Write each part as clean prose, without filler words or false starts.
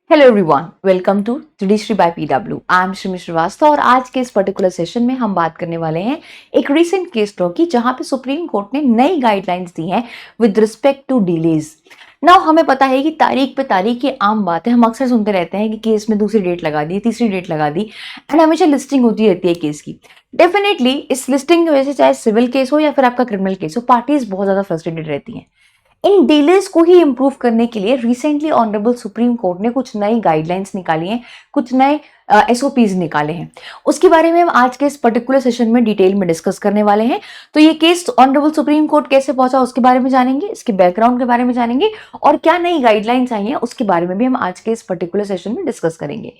Hello everyone, welcome to judiciary by PW. I am Shrimi Srivastava और आज के इस पर्टिकुलर सेशन में हम बात करने वाले हैं एक रीसेंट केस लॉ की, जहां पे सुप्रीम कोर्ट ने नई गाइडलाइंस दी हैं with respect to delays. Now हमें पता है कि तारीख पे तारीख ये आम बात है, हम अक्सर सुनते रहते हैं कि केस में दूसरी डेट लगा दी, तीसरी डेट लगा दी, एंड हमेशा लिस्टिंग होती रहती है केस की। डेफिनेटली इस लिस्टिंग की वजह से चाहे सिविल केस हो या फिर आपका क्रिमिनल केस हो, पार्टीज बहुत ज्यादा फ्रस्ट्रेटेड रहती हैं। इन डीलेस को ही इंप्रूव करने के लिए रिसेंटली ऑनरेबल सुप्रीम कोर्ट ने कुछ नई गाइडलाइंस निकाली हैं, कुछ नए एसओपीज निकाले हैं। उसके बारे में हम आज के इस पर्टिकुलर सेशन में डिटेल में डिस्कस करने वाले हैं। तो ये केस ऑनरेबल सुप्रीम कोर्ट कैसे पहुंचा उसके बारे में जानेंगे, इसके बैकग्राउंड के बारे में जानेंगे और क्या नई गाइडलाइंस आई हैं उसके बारे में भी हम आज के इस पर्टिकुलर सेशन में डिस्कस करेंगे।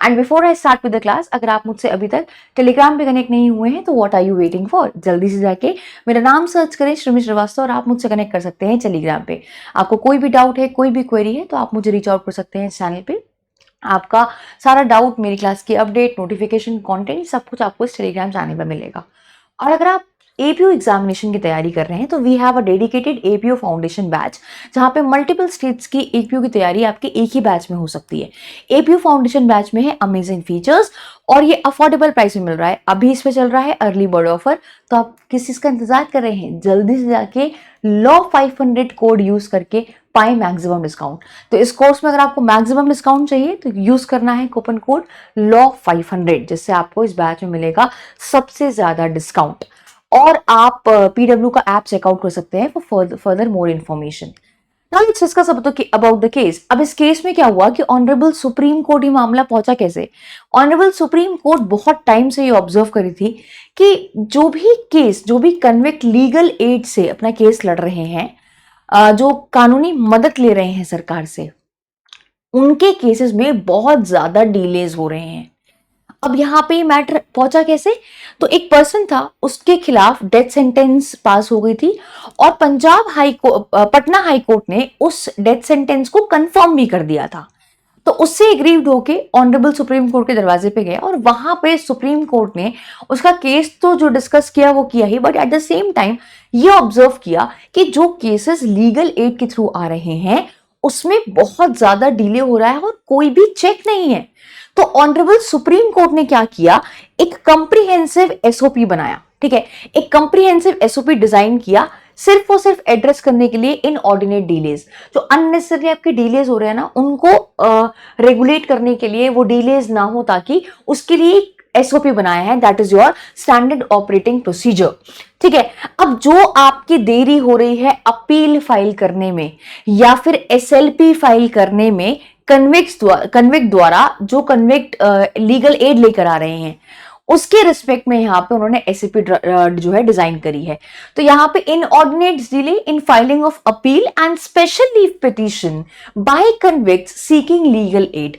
And before I start with the class, अगर आप मुझसे अभी तक टेलीग्राम पे कनेक्ट नहीं हुए हैं तो what are you waiting for, जल्दी से जाके मेरा नाम सर्च करें श्रीमी श्रीवास्तव और आप मुझसे कनेक्ट कर सकते हैं टेलीग्राम पे। आपको कोई भी डाउट है, कोई भी क्वेरी है तो आप मुझे रीच आउट कर सकते हैं इस चैनल पे। आपका सारा डाउट, मेरी क्लास की अपडेट, नोटिफिकेशन, कंटेंट सब कुछ आपको इस टेलीग्राम चैनल पर मिलेगा। और अगर आप एपीओ एग्जामिनेशन की तैयारी कर रहे हैं तो we have a dedicated APO foundation batch, जहां पे मल्टीपल स्टेट्स की एपीओ की तैयारी आपके एक ही बैच में हो सकती है। एपीओ फाउंडेशन बैच में है अमेजिंग फीचर्स और ये अफोर्डेबल प्राइस में मिल रहा है। अभी इस पे चल रहा है अर्ली बर्ड ऑफर, तो आप किस चीज का इंतजार कर रहे हैं, जल्दी से जाके लॉ 500 कोड यूज करके पाए मैक्सिमम डिस्काउंट। तो इस कोर्स में अगर आपको मैक्सिमम डिस्काउंट चाहिए तो यूज करना है कूपन कोड लॉ 500, जिससे आपको इस बैच में मिलेगा सबसे ज्यादा डिस्काउंट। और आप पीडब्ल्यू का ऐप चेकआउट कर सकते हैं for further more information. Now let's discuss about the case. अब इस केस में क्या हुआ कि ऑनरेबल सुप्रीम कोर्ट ये मामला पहुंचा कैसे। ऑनरेबल सुप्रीम कोर्ट बहुत टाइम से ये ऑब्जर्व करी थी कि जो भी कन्विक्ट लीगल एड से अपना केस लड़ रहे हैं, जो कानूनी मदद ले रहे हैं सरकार से, उनके केसेस में बहुत ज्यादा डिलेज हो रहे हैं। अब यहाँ पे मैटर पहुंचा कैसे, तो एक पर्सन था, उसके खिलाफ डेथ सेंटेंस पास हो गई थी और पटना हाई कोर्ट ने उस डेथ सेंटेंस को कंफर्म भी कर दिया था। तो उससे एग्रीव्ड होके ऑनरेबल सुप्रीम कोर्ट के दरवाजे पे गया और वहां पे सुप्रीम कोर्ट ने उसका केस तो जो डिस्कस किया वो किया ही, but at the same time ये ऑब्जर्व किया कि जो केसेस लीगल एड के थ्रू आ रहे हैं उसमें बहुत ज्यादा डिले हो रहा है और कोई भी चेक नहीं है। तो ऑनरेबल सुप्रीम कोर्ट ने क्या किया, एक कंप्रीहेंसिव एसओपी बनाया। ठीक है, एक कंप्रीहेंसिव एसओपी डिजाइन किया सिर्फ और सिर्फ एड्रेस करने के लिए इनऑर्डिनेट डिलेज, जो अननेसेसरी आपके डिलेज हो रहे हैं ना, उनको रेगुलेट करने के लिए, वो डिलेज ना हो, ताकि उसके लिए एसओपी बनाया है, that is your standard operating procedure. ठीक है, अब जो आपकी देरी हो रही है अपील फाइल करने में या फिर एसएलपी फाइल करने में, कन्विक्ट द्वारा जो कन्विक्ट लीगल एड लेकर आ रहे हैं, उसके रिस्पेक्ट में यहाँ पे उन्होंने एसएपी जो है डिजाइन करी है। तो यहाँ पे inordinate delay in filing of appeal and special leave petition by convict seeking legal aid.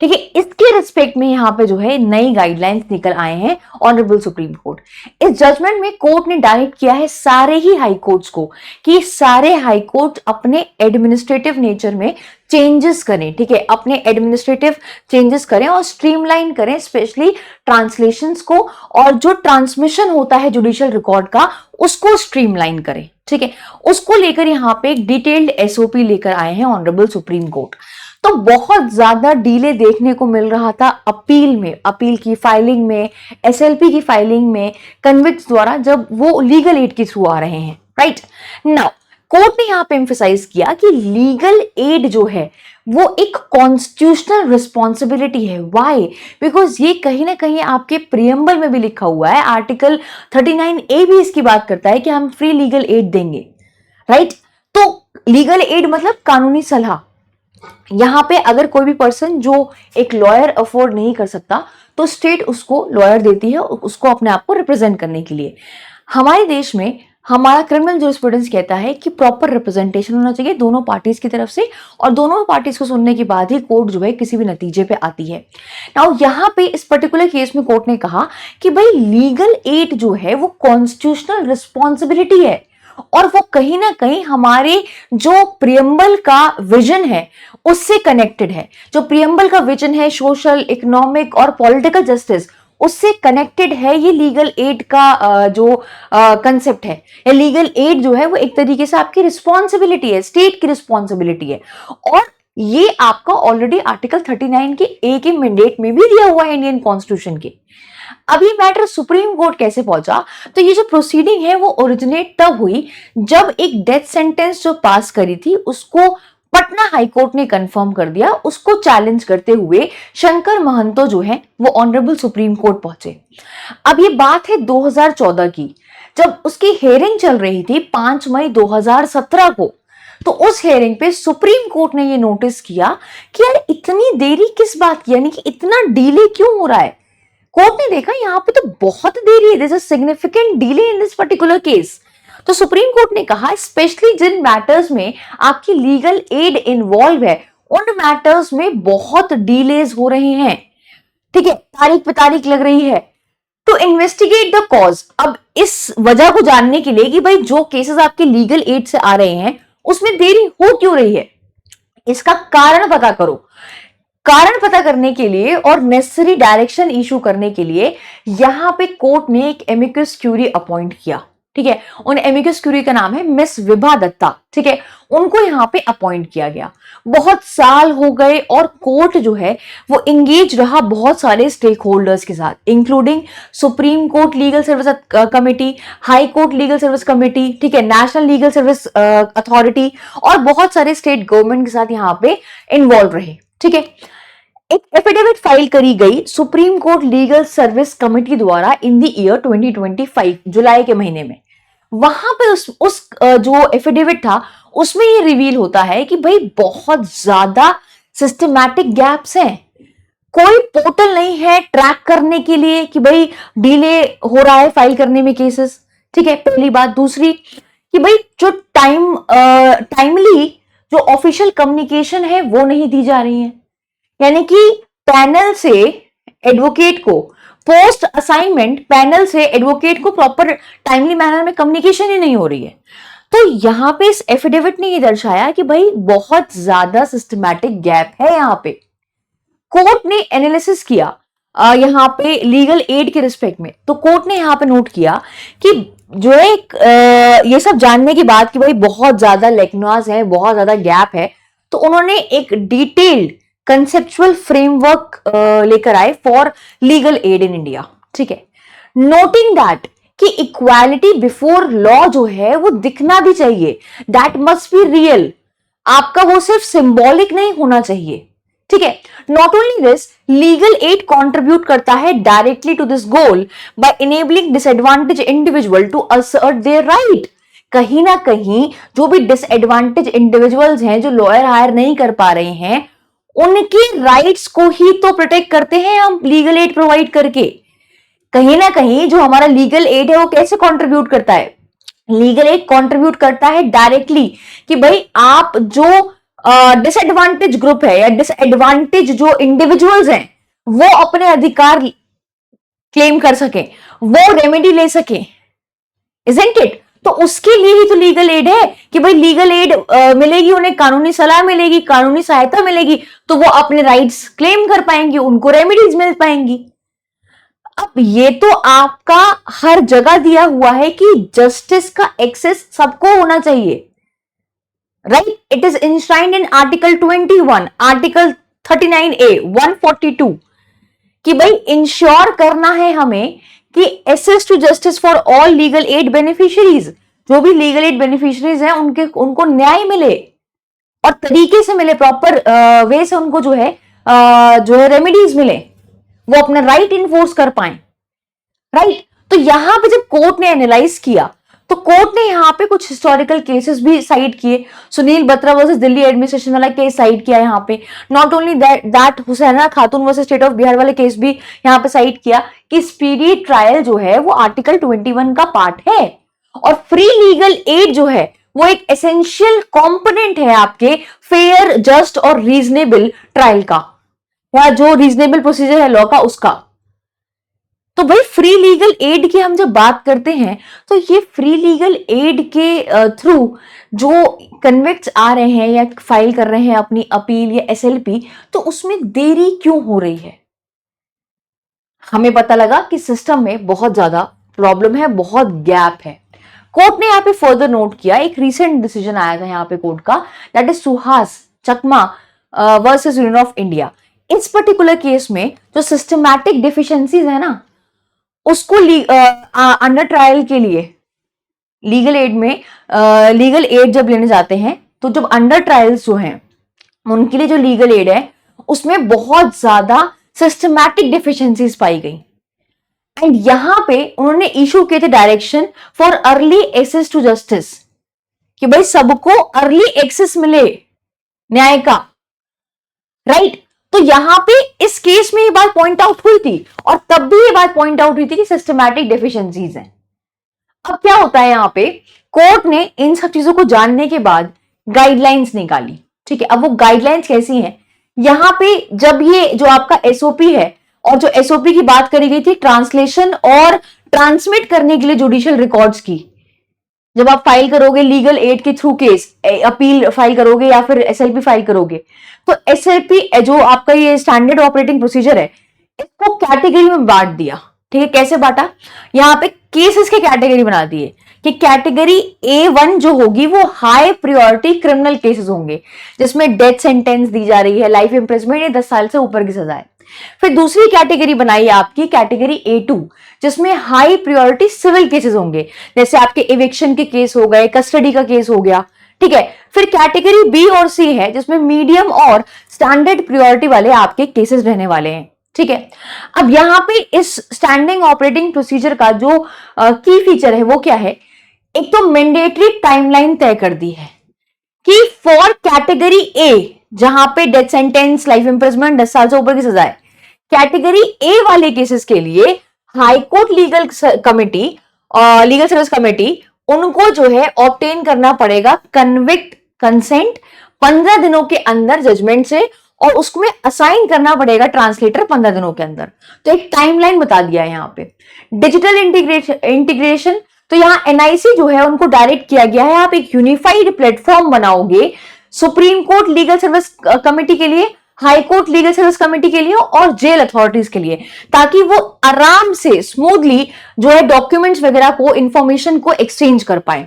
ठीक है, इसके रिस्पेक्ट में यहाँ पे जो है नई गाइडलाइंस निकल आए हैं ऑनरेबल सुप्रीम कोर्ट। इस जजमेंट में कोर्ट ने डायरेक्ट किया है सारे ही हाई कोर्ट्स को कि सारे हाई कोर्ट अपने एडमिनिस्ट्रेटिव नेचर में चेंजेस करें। ठीक है, अपने एडमिनिस्ट्रेटिव चेंजेस करें और स्ट्रीमलाइन करें, स्पेशली ट्रांसलेशंस को, और जो ट्रांसमिशन होता है जुडिशियल रिकॉर्ड का उसको स्ट्रीमलाइन करें। ठीक है, उसको लेकर यहाँ पे एक डिटेल्ड एसओपी लेकर आए हैं ऑनरेबल सुप्रीम कोर्ट। तो बहुत ज्यादा डिले देखने को मिल रहा था अपील में, अपील की फाइलिंग में, एसएलपी की फाइलिंग में, कन्विक्ट्स द्वारा जब वो लीगल एड के थ्रू आ रहे हैं। राइट नाउ कोर्ट ने यहाँ पे एम्फसाइज किया कि लीगल एड जो है वो एक कॉन्स्टिट्यूशनल रिस्पॉन्सिबिलिटी है। व्हाई? बिकॉज ये कहीं ना कहीं आपके प्रियम्बल में भी लिखा हुआ है, आर्टिकल 39A भी इसकी बात करता है कि हम फ्री लीगल एड देंगे। राइट, तो लीगल एड मतलब कानूनी सलाह। यहाँ पे अगर कोई भी पर्सन जो एक लॉयर अफोर्ड नहीं कर सकता तो स्टेट उसको लॉयर देती है, उसको अपने आप को रिप्रेजेंट करने के लिए। हमारे देश में हमारा क्रिमिनल जूरिस्प्रूडेंस कहता है कि प्रॉपर रिप्रेजेंटेशन होना चाहिए दोनों पार्टीज की तरफ से, और दोनों पार्टीज को सुनने के बाद ही कोर्ट जो है किसी भी नतीजे पे आती है। नाउ यहाँ पे इस पर्टिकुलर केस में कोर्ट ने कहा कि भाई लीगल एड जो है वो कॉन्स्टिट्यूशनल रिस्पॉन्सिबिलिटी है और वो कहीं ना कहीं हमारे जो प्रियम्बल का विजन है उससे कनेक्टेड है। जो प्रियम्बल का विजन है सोशल, इकोनॉमिक और पॉलिटिकल जस्टिस, उससे कनेक्टेड है ये लीगल एड का जो कंसेप्ट है। या लीगल एड जो है वो एक तरीके से आपकी रिस्पॉन्सिबिलिटी है, स्टेट की रिस्पॉन्सिबिलिटी है। और ये आपका ऑलरेडी आर्टिकल 39 के ए के मैंडेट में भी दिया हुआ है इंडियन कॉन्स्टिट्यूशन के। अब ये मैटर सुप्रीम कोर्ट कैसे पहुंचा? तो ये जो प्रोसीडिंग है वो ओरिजिनेट तब हुई जब एक डेथ सेंटेंस जो पास करी थी उसको पटना हाई कोर्ट ने कंफर्म कर दिया। उसको चैलेंज करते हुए शंकर महंतो जो है वो ऑनरेबल सुप्रीम कोर्ट पहुंचे। अब ये बात है 2014 की, जब उसकी हियरिंग चल रही थी 5 मई 2017 को। तो उस हियरिंग पे सुप्रीम कोर्ट ने ये नोटिस किया कि यार इतनी देरी किस बात की, यानी कि इतना डिले क्यों हो रहा है। कोर्ट ने देखा यहाँ पे तो बहुत देरी है, there is a significant delay in this particular case. तो सुप्रीम कोर्ट ने कहा स्पेशली जिन मैटर्स में आपकी लीगल एड इन्वॉल्व है उन मैटर्स में बहुत डिलेज हो रहे हैं, ठीक है, तारीख पे तारीख लग रही है, टू इन्वेस्टिगेट द कॉज। अब इस वजह को जानने के लिए कि भाई जो केसेस आपके लीगल एड से आ रहे हैं उसमें देरी हो क्यों रही है, इसका कारण पता करो। कारण पता करने के लिए और नेसेसरी डायरेक्शन इशू करने के लिए यहां पे कोर्ट ने एक एमिकस क्यूरी अपॉइंट किया, ठीक है। उन एमिकस क्यूरी का नाम है मिस विभा दत्ता, ठीक है। उनको यहां पे अपॉइंट किया गया। बहुत साल हो गए और कोर्ट जो है वो इंगेज रहा बहुत सारे स्टेक होल्डर्स के साथ, including supreme court legal service committee, high court legal service committee, ठीक है, नेशनल लीगल सर्विस अथॉरिटी और बहुत सारे स्टेट गवर्नमेंट के साथ यहाँ पे इन्वॉल्व रहे, ठीक है। एक एफिडेविट फाइल करी गई supreme court legal service committee द्वारा इन द ईयर 2025 जुलाई के महीने में। वहां पे उस जो एफिडेविट था उसमें ये रिवील होता है कि भाई बहुत ज्यादा सिस्टमैटिक गैप्स हैं। कोई पोर्टल नहीं है ट्रैक करने के लिए कि भाई डिले हो रहा है फाइल करने में केसेस, ठीक है, पहली बात। दूसरी कि भाई जो टाइमली जो ऑफिशियल कम्युनिकेशन है वो नहीं दी जा रही है, यानी कि पैनल से एडवोकेट को पोस्ट असाइनमेंट पैनल से एडवोकेट को प्रॉपर टाइमली मैनर में कम्युनिकेशन ही नहीं हो रही है। तो यहां पे इस एफिडेविट ने ये दर्शाया कि भाई बहुत ज्यादा सिस्टमैटिक गैप है। यहां पे कोर्ट ने एनालिसिस किया यहाँ पे लीगल एड के रिस्पेक्ट में। तो कोर्ट ने यहाँ पे नोट किया कि जो एक ये सब जानने की बात कि भाई बहुत ज्यादा लेक्नॉज है, बहुत ज्यादा गैप है, तो उन्होंने एक डिटेल्ड कंसेप्चुअल फ्रेमवर्क लेकर आए for legal aid in India, ठीक है। नोटिंग दैट कि इक्वालिटी बिफोर लॉ जो है वो दिखना भी चाहिए, दैट मस्ट बी रियल, आपका वो सिर्फ सिंबॉलिक नहीं होना चाहिए, ठीक है। Not only this, legal aid contribute करता है directly to this goal by enabling disadvantage individual to assert their right. कहीं ना कहीं जो भी डिसएडवांटेज इंडिविजुअल्स हैं, जो लॉयर हायर नहीं कर पा रहे हैं, उनके राइट्स को ही तो प्रोटेक्ट करते हैं हम लीगल एड प्रोवाइड करके। कहीं ना कहीं जो हमारा लीगल एड है वो कैसे कंट्रीब्यूट करता है? लीगल एड कंट्रीब्यूट करता है डायरेक्टली कि भाई आप जो डिसएडवांटेज ग्रुप है या डिसएडवांटेज जो इंडिविजुअल्स हैं वो अपने अधिकार क्लेम कर सके, वो रेमेडी ले सके, इजंट इट? तो उसके लिए ही तो लीगल एड है कि भाई लीगल एड मिलेगी, उन्हें कानूनी सलाह मिलेगी, कानूनी सहायता मिलेगी, तो वो अपने राइट्स क्लेम कर पाएंगे, उनको रेमेडीज मिल पाएंगी। अब ये तो आपका हर जगह दिया हुआ है कि जस्टिस का एक्सेस सबको होना चाहिए, right? It is enshrined in article 21, article 39A, 142 कि भाई इंश्योर करना है हमें कि access to justice for all legal aid beneficiaries, जो भी लीगल एड बेनिफिशियरीज हैं उनको न्याय मिले और तरीके से मिले, प्रॉपर वे से उनको जो है रेमेडीज मिले, वो अपना राइट इन्फोर्स कर पाए, राइट? तो यहां पे जब कोर्ट ने एनालाइज किया तो कोर्ट ने यहाँ पे कुछ हिस्टोरिकल केसेस भी साइड किए। सुनील बत्रा वर्सेस दिल्ली एडमिनिस्ट्रेशन वाला केस साइड किया यहाँ पे। Not only that Husaina Khatoon versus state of Bihar वाले केस भी यहाँ पे साइड किया कि स्पीडी ट्रायल जो है वो आर्टिकल 21 का पार्ट है और फ्री लीगल एड जो है वो एक एसेंशियल कंपोनेंट है आपके फेयर, जस्ट और रीजनेबल ट्रायल का, या जो रीजनेबल प्रोसीजर है लॉ का उसका। तो भाई फ्री लीगल एड की हम जब बात करते हैं तो ये फ्री लीगल एड के थ्रू जो कन्विक्ट्स आ रहे हैं या फाइल कर रहे हैं अपनी अपील या एसएलपी, तो उसमें देरी क्यों हो रही है? हमें पता लगा कि सिस्टम में बहुत ज्यादा प्रॉब्लम है, बहुत गैप है। कोर्ट ने यहाँ पे फर्दर नोट किया, एक रिसेंट डिसीजन आया था यहाँ पे कोर्ट का, that is Suhas Chakma versus union of India. इस पर्टिकुलर केस में जो सिस्टमैटिक डिफिशिएंसीज है ना, उसको अंडर ट्रायल के लिए लीगल एड में लीगल एड जब लेने जाते हैं तो जब अंडर ट्रायल्स जो हैं उनके लिए जो लीगल एड है उसमें बहुत ज्यादा सिस्टमैटिक डिफिशिएंसीज पाई गई। एंड यहां पे उन्होंने इशू किए थे direction for early access to justice, कि भाई सबको अर्ली एक्सेस मिले न्याय का, राइट। तो यहां पे इस केस में ये बात पॉइंट आउट हुई थी और तब भी ये बात पॉइंट आउट हुई थी कि सिस्टमैटिक डेफिशिएंसीज हैं। अब क्या होता है यहां पे, कोर्ट ने इन सब चीजों को जानने के बाद गाइडलाइंस निकाली, ठीक है। अब वो गाइडलाइंस कैसी हैं, यहां पे जब ये जो आपका एसओपी है और जो एसओपी की बात करी गई थी ट्रांसलेशन और ट्रांसमिट करने के लिए जुडिशियल रिकॉर्ड्स की, जब आप फाइल करोगे लीगल एड के थ्रू केस, अपील फाइल करोगे या फिर एसएलपी फाइल करोगे, तो एसएलपी जो आपका ये स्टैंडर्ड ऑपरेटिंग प्रोसीजर है इसको कैटेगरी में बांट दिया, ठीक है। कैसे बांटा, यहाँ पे केसेस के कैटेगरी बना दिए कि कैटेगरी A1 जो होगी वो हाई प्रायोरिटी क्रिमिनल केसेस होंगे जिसमें डेथ सेंटेंस दी जा रही है, लाइफ इंप्रिजमेंट या 10 साल से ऊपर की सजा है। फिर दूसरी कैटेगरी बनाई आपकी कैटेगरी A2 जिसमें हाई प्रायोरिटी सिविल केसेस होंगे, जैसे आपके एविक्शन के केस हो गए, कस्टडी का केस हो गया, ठीक है। फिर कैटेगरी B और C है जिसमें मीडियम और स्टैंडर्ड प्रायोरिटी वाले आपके केसेस रहने वाले हैं, ठीक है। अब यहां पे इस स्टैंडिंग ऑपरेटिंग प्रोसीजर का जो की फीचर है वो क्या है, एक तो मैंडेटरी टाइमलाइन तय कर दी है कि फॉर कैटेगरी A जहां पे डेथ सेंटेंस, लाइफ इंप्रिजमेंट, 10 साल से ऊपर की सजा है, कैटेगरी A वाले केसेस के लिए हाई कोर्ट लीगल कमेटी और लीगल सर्विस कमेटी उनको जो है ऑब्टेन करना पड़ेगा कन्विक्ट कंसेंट 15 दिनों के अंदर जजमेंट से, और उसमें असाइन करना पड़ेगा ट्रांसलेटर 15 दिनों के अंदर। तो एक टाइमलाइन बता दिया है यहाँ पे। डिजिटल इंटीग्रेशन, तो यहाँ एनआईसी जो है उनको डायरेक्ट किया गया है, आप एक यूनिफाइड प्लेटफॉर्म बनाओगे supreme court legal service committee के लिए, high court legal service committee के लिए और जेल अथॉरिटीज के लिए, ताकि वो आराम से स्मूथली जो है डॉक्यूमेंट्स वगैरह को, इंफॉर्मेशन को एक्सचेंज कर पाए।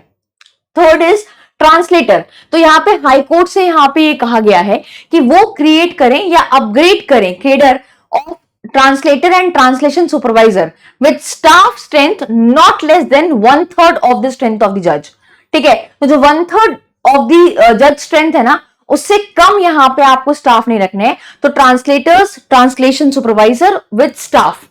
थर्ड इज ट्रांसलेटर, तो यहाँ पे हाई कोर्ट से यहाँ पे ये कहा गया है कि वो क्रिएट करें या अपग्रेड करें cadre of translator and translation supervisor with staff strength not less than 1/3 of the strength of the जज, ठीक है। तो जो 1/3 ऑफ द जज स्ट्रेंथ है ना, उससे कम यहां पे आपको स्टाफ नहीं रखने हैं। तो translators, translation supervisor with staff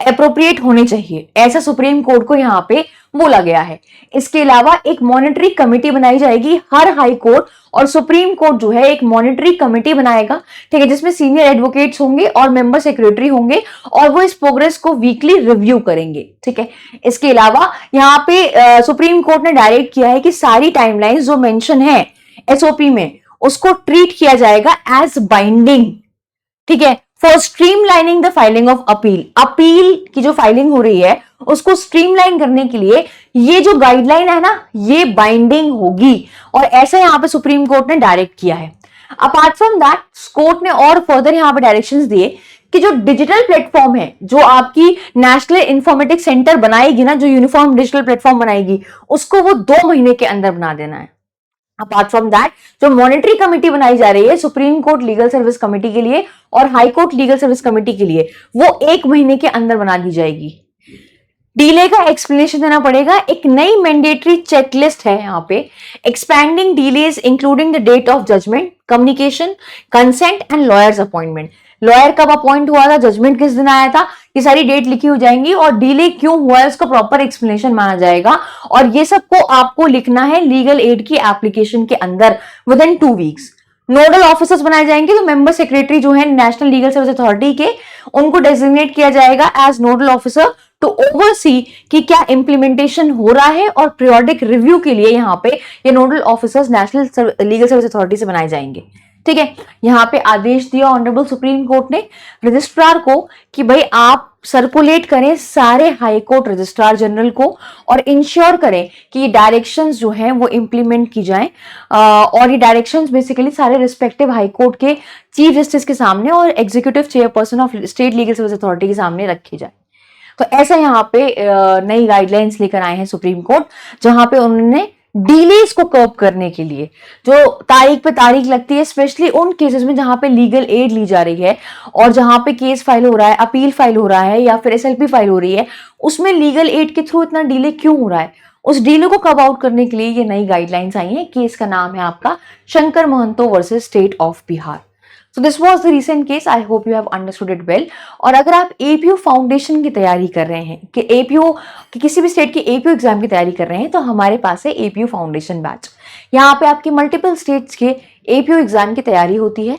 appropriate होने चाहिए, ऐसा सुप्रीम कोर्ट को यहाँ पे बोला गया है। इसके अलावा एक मॉनिटरी कमेटी बनाई जाएगी, हर हाई कोर्ट और सुप्रीम कोर्ट जो है एक मॉनिटरी कमेटी बनाएगा, ठीक है, जिसमें सीनियर एडवोकेट्स होंगे और मेंबर सेक्रेटरी होंगे और वो इस प्रोग्रेस को वीकली रिव्यू करेंगे, ठीक है। इसके अलावा यहाँ पे सुप्रीम कोर्ट ने डायरेक्ट किया है कि सारी टाइमलाइंस जो मेंशन है एसओपी में उसको ट्रीट किया जाएगा एज बाइंडिंग, ठीक है, for streamlining the filing of appeal. Appeal की जो फाइलिंग हो रही है उसको स्ट्रीमलाइन करने के लिए ये जो गाइडलाइन है ना ये बाइंडिंग होगी, और ऐसा यहां पे सुप्रीम कोर्ट ने डायरेक्ट किया है। अपार्ट फ्रॉम दैट कोर्ट ने और फर्दर यहां पे डायरेक्शंस दिए कि जो डिजिटल प्लेटफॉर्म है, जो आपकी नेशनल इंफॉर्मेटिक्स सेंटर बनाएगी ना, जो यूनिफॉर्म डिजिटल प्लेटफॉर्म बनाएगी, उसको वो 2 महीने के अंदर बना देना है। अपार्ट फ्रॉम दैट जो मॉनिटरी कमेटी बनाई जा रही है supreme court legal service committee के लिए और high court legal service committee के लिए, वो 1 महीने के अंदर बना दी जाएगी। डीले का एक्सप्लेनेशन देना पड़ेगा। एक नई मैंडेटरी चेकलिस्ट है यहाँ पे, expanding delays including the date of judgement, communication, consent and lawyers appointment. Lawyer कब अपॉइंट हुआ था, जजमेंट किस दिन आया था, ये सारी डेट लिखी हो जाएंगी और डिले क्यों हुआ है उसका प्रॉपर एक्सप्लेनेशन माना जाएगा, और ये सबको आपको लिखना है लीगल एड की एप्लीकेशन के अंदर with in 2 weeks. Nodal officers बनाए जाएंगे, तो मेंबर सेक्रेटरी जो है नेशनल लीगल सर्विस अथॉरिटी के, उनको डेजिग्नेट किया जाएगा as nodal officer to oversee कि क्या इंप्लीमेंटेशन हो रहा है, और पीरियोडिक रिव्यू के लिए यहाँ पे ये nodal officers national legal service authority से बनाए जाएंगे, ठीक है। यहाँ पे आदेश दिया ऑनरेबल सुप्रीम कोर्ट ने रजिस्ट्रार को कि भाई आप सर्कुलेट करें सारे हाई कोर्ट रजिस्ट्रार जनरल को और इंश्योर करें कि ये डायरेक्शंस जो हैं वो इंप्लीमेंट की जाएं, और ये डायरेक्शंस बेसिकली सारे रिस्पेक्टिव हाई कोर्ट के चीफ जस्टिस के सामने और executive chairperson of state legal service authority के सामने रखी जाए। तो ऐसा यहाँ पे नई गाइडलाइंस लेकर आए हैं सुप्रीम कोर्ट, जहां पे उन्होंने डिलेस को कर्व करने के लिए जो तारीख पे तारीख लगती है, स्पेशली उन केसेस में जहां पे लीगल एड ली जा रही है और जहां पे केस फाइल हो रहा है, अपील फाइल हो रहा है या फिर एसएलपी फाइल हो रही है, उसमें लीगल एड के थ्रू इतना डिले क्यों हो रहा है, उस डिले को कव आउट करने के लिए ये नई गाइडलाइंस आई हैं। केस का नाम है आपका Shankar Mahanto versus state of Bihar. So this was the recent case, I hope you have understood it well. और अगर आप एपीयू फाउंडेशन की तैयारी कर रहे हैं कि एपीयू कि किसी भी स्टेट के एपीयू एग्जाम की तैयारी कर रहे हैं, तो हमारे पास है एपीयू फाउंडेशन बैच। यहाँ पे आपकी मल्टीपल स्टेट्स के एपीयू एग्जाम की तैयारी होती है।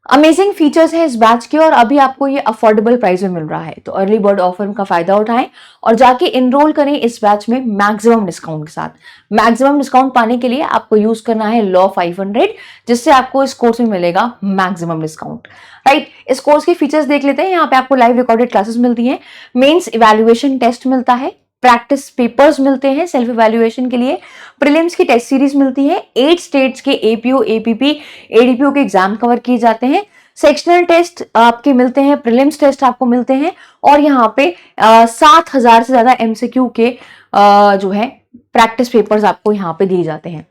अमेजिंग फीचर्स हैं इस बैच के और अभी आपको ये अफोर्डेबल प्राइस में मिल रहा है, तो अर्ली बर्ड ऑफर का फायदा उठाएं और जाके इनरोल करें इस बैच में मैक्सिमम डिस्काउंट के साथ। मैक्सिमम डिस्काउंट पाने के लिए आपको यूज करना है लॉ 500, जिससे आपको इस कोर्स में मिलेगा मैक्सिमम डिस्काउंट। राइट, इस कोर्स के फीचर्स देख लेते हैं। यहाँ पे आपको लाइव रिकॉर्डेड क्लासेस मिलती हैं, मेंस इवैल्यूएशन टेस्ट मिलता है, प्रैक्टिस पेपर्स मिलते हैं सेल्फ इवैल्यूएशन के लिए, प्रीलिम्स की टेस्ट सीरीज मिलती है, 8 स्टेट्स के एपीओ, एपीपी, एडीपीओ के एग्जाम कवर किए जाते हैं, सेक्शनल टेस्ट आपके मिलते हैं, प्रीलिम्स टेस्ट आपको मिलते हैं और यहाँ पे 7,000 से ज्यादा एमसीक्यू के जो है प्रैक्टिस पेपर्स आपको यहाँ पे दिए जाते हैं।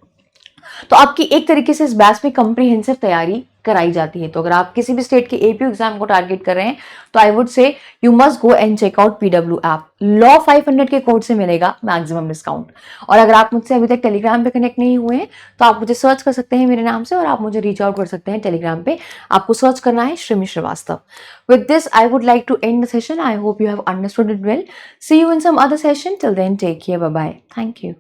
तो आपकी एक तरीके से इस बैच में कॉम्प्रिहेंसिव तैयारी कराई जाती है। तो अगर आप किसी भी स्टेट के एपीयू एग्जाम को टारगेट कर रहे हैं, तो I would say you must go and check out PW app. Law 500 के कोड से मिलेगा मैक्सिमम डिस्काउंट। और अगर आप मुझसे अभी तक टेलीग्राम पे कनेक्ट नहीं हुए हैं, तो आप मुझे सर्च कर सकते हैं मेरे नाम से और आप मुझे रीच आउट कर सकते हैं टेलीग्राम पे। आपको सर्च करना है Shrimi Srivastava. With this I would like to end the session. I hope you have understood it well. See you in some other session. Till then take care, bye bye, thank you.